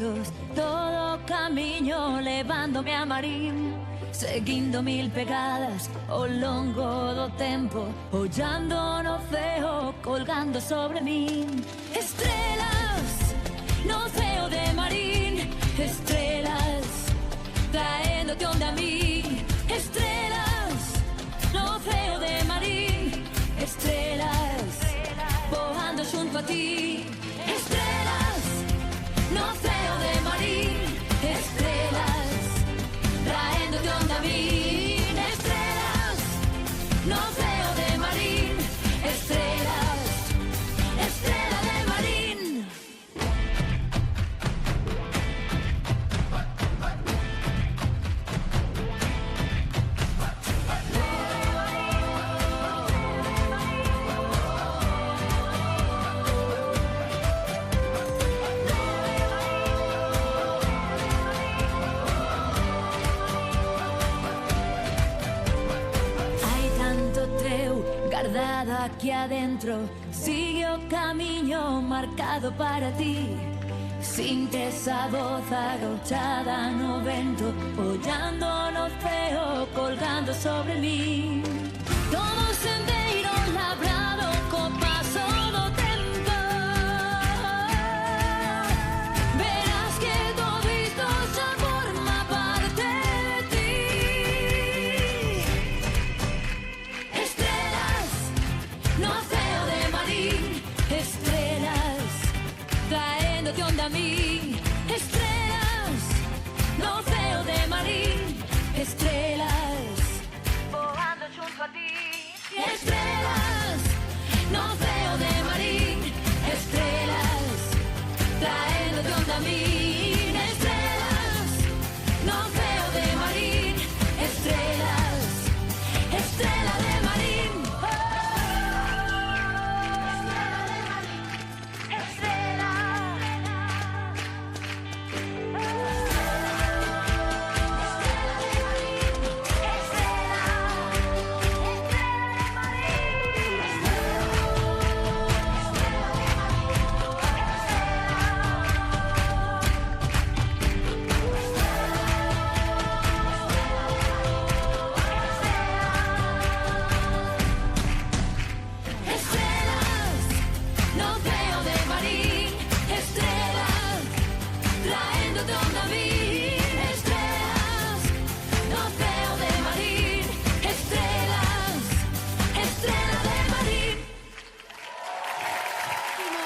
ventos, todo camiño levándome a marín, seguindo mil pegadas ao longo do tempo, ollando no ceo, colgando sobre min. Estrelas no ceo de marín, estrelas traéndote onde a mí. Estrelas no ceo de marín, estrelas voando xunto a ti. Estrelas no ceo de marín, estrelas traéndote onde a mí. Estrelas no ceo de marín, estrelas, estrela de marín. Guardado aquí adentro, sigue o camiño marcado para ti. Sinte esa voz agachada no vento, ollando no ceo, colgando sobre mí. Todo se